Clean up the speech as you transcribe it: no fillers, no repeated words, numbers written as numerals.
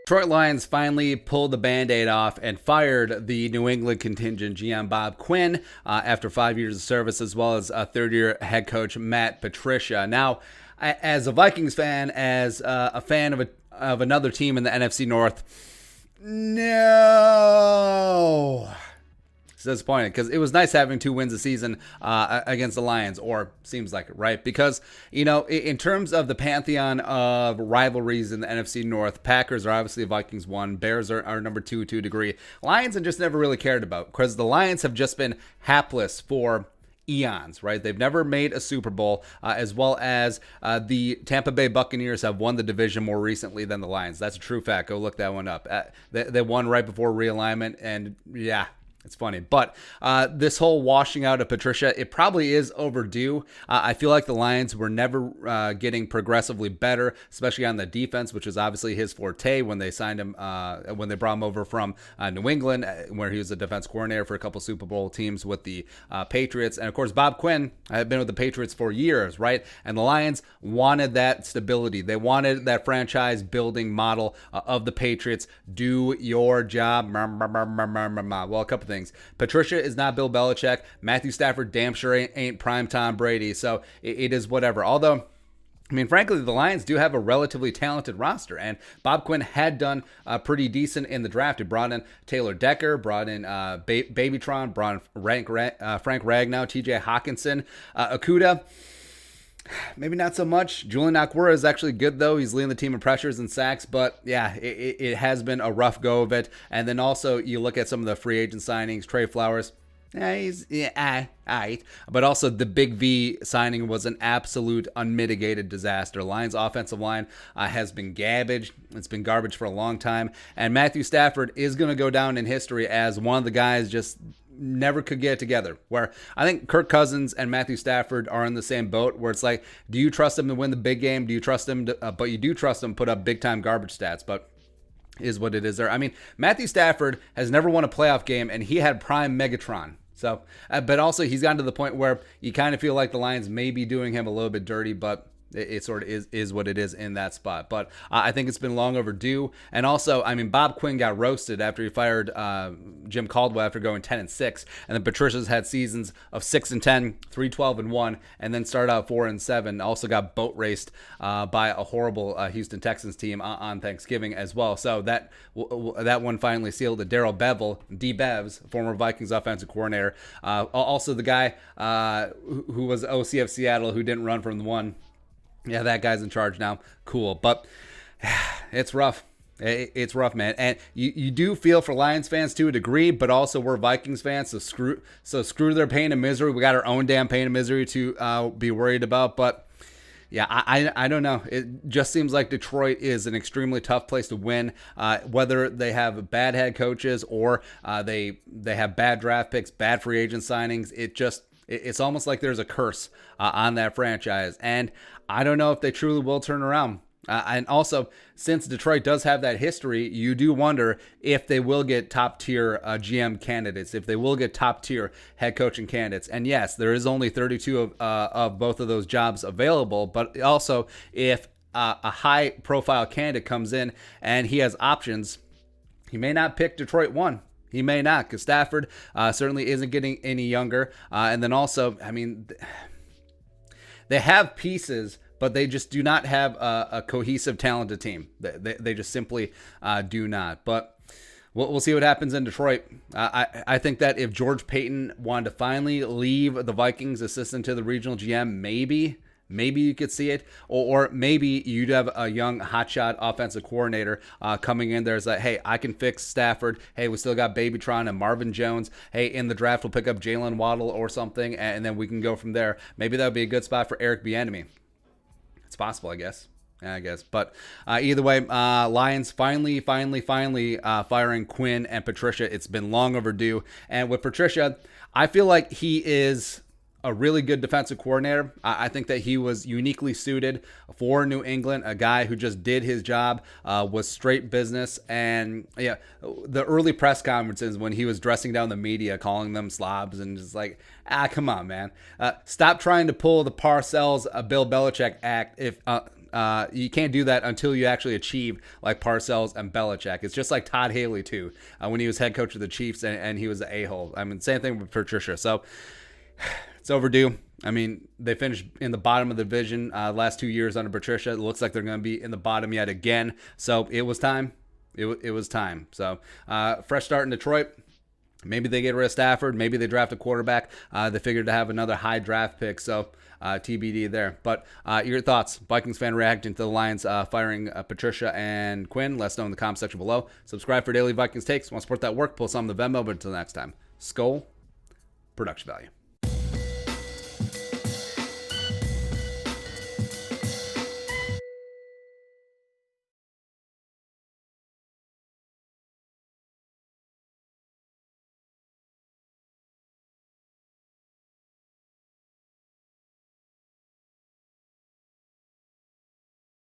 Detroit Lions finally pulled the Band-Aid off and fired the New England contingent GM Bob Quinn after 5 years of service, as well as third-year head coach Matt Patricia. Now, as a Vikings fan, as a fan of another team in the NFC North, no. It's disappointing because it was nice having 2 wins a season against the Lions, or seems like it, right? Because, in terms of the pantheon of rivalries in the NFC North, Packers are obviously Vikings 1, Bears are number 2 to a degree. Lions have just never really cared about, because the Lions have just been hapless for eons, right? They've never made a Super Bowl, as well as the Tampa Bay Buccaneers have won the division more recently than the Lions. That's a true fact. Go look that one up. They won right before realignment, and yeah, it's funny. But this whole washing out of Patricia, it probably is overdue. I feel like the Lions were never getting progressively better, especially on the defense, which is obviously his forte when they signed him, when they brought him over from New England, where he was a defense coordinator for a couple Super Bowl teams with the Patriots. And of course, Bob Quinn had been with the Patriots for years, right? And the Lions wanted that stability. They wanted that franchise building model of the Patriots. Do your job. Well, a couple things. Patricia is not Bill Belichick. Matthew Stafford damn sure ain't prime Tom Brady. So it is whatever. Although, I mean, frankly, the Lions do have a relatively talented roster, and Bob Quinn had done pretty decent in the draft. He brought in Taylor Decker, brought in Babytron, brought in Frank Ragnow, TJ Hawkinson, Okudah. Maybe not so much. Julian Okwara is actually good, though. He's leading the team in pressures and sacks. But, yeah, it has been a rough go of it. And then also you look at some of the free agent signings. Trey Flowers, he's all right. But also the Big V signing was an absolute unmitigated disaster. Lions' offensive line has been garbage. It's been garbage for a long time. And Matthew Stafford is going to go down in history as one of the guys just never could get it together. Where I think Kirk Cousins and Matthew Stafford are in the same boat, where it's like, do you trust him to win the big game? Do you trust him to, but you do trust him to put up big time garbage stats, but is what it is there. I mean, Matthew Stafford has never won a playoff game, and he had prime Megatron. So, but also he's gotten to the point where you kind of feel like the Lions may be doing him a little bit dirty, but it sort of is what it is in that spot. But I think it's been long overdue. And also, I mean, Bob Quinn got roasted after he fired Jim Caldwell after going 10-6. And then Patricia's had seasons of 6-10, 3-12-1, and then started out 4-7. Also got boat raced by a horrible Houston Texans team on Thanksgiving as well. So that one finally sealed it. Darrell Bevell, D-Bevs, former Vikings offensive coordinator. Also the guy who was OC of Seattle who didn't run from the one. Yeah, that guy's in charge now. Cool. But it's rough. It's rough, man. And you do feel for Lions fans to a degree, but also we're Vikings fans, so screw their pain and misery. We got our own damn pain and misery to be worried about. But yeah, I don't know. It just seems like Detroit is an extremely tough place to win, whether they have bad head coaches or they have bad draft picks, bad free agent signings. It's almost like there's a curse on that franchise. And I don't know if they truly will turn around. And also, since Detroit does have that history, you do wonder if they will get top-tier GM candidates, if they will get top-tier head coaching candidates. And yes, there is only 32 of both of those jobs available, but also if a high-profile candidate comes in and he has options, he may not pick Detroit 1. He may not, because Stafford certainly isn't getting any younger. And then also, I mean, they have pieces, but they just do not have a cohesive, talented team. They just simply do not. But we'll see what happens in Detroit. I think that if George Paton wanted to finally leave the Vikings assistant to the regional GM, maybe you could see it, or maybe you'd have a young hotshot offensive coordinator coming in there. It's like, hey, I can fix Stafford. Hey, we still got Babytron and Marvin Jones. Hey, in the draft, we'll pick up Jalen Waddle or something, and then we can go from there. Maybe that would be a good spot for Eric Bieniemy. It's possible, I guess. But either way, Lions finally firing Quinn and Patricia. It's been long overdue. And with Patricia, I feel like he is a really good defensive coordinator. I think that he was uniquely suited for New England, a guy who just did his job, was straight business. And yeah, the early press conferences when he was dressing down the media, calling them slobs, and just like, come on, man. Stop trying to pull the Parcells Bill Belichick you can't do that until you actually achieve like Parcells and Belichick. It's just like Todd Haley too, when he was head coach of the Chiefs and he was an a-hole. I mean, same thing with Patricia. So it's overdue. I mean, they finished in the bottom of the division last 2 years under Patricia. It looks like they're going to be in the bottom yet again. So it was time. It was time. So fresh start in Detroit. Maybe they get rid of Stafford. Maybe they draft a quarterback. They figured to have another high draft pick. So TBD there. But your thoughts, Vikings fan reacting to the Lions firing Patricia and Quinn. Let us know in the comment section below. Subscribe for daily Vikings takes. Want to support that work? Pull some of the Venmo. But until next time, Skol, production value.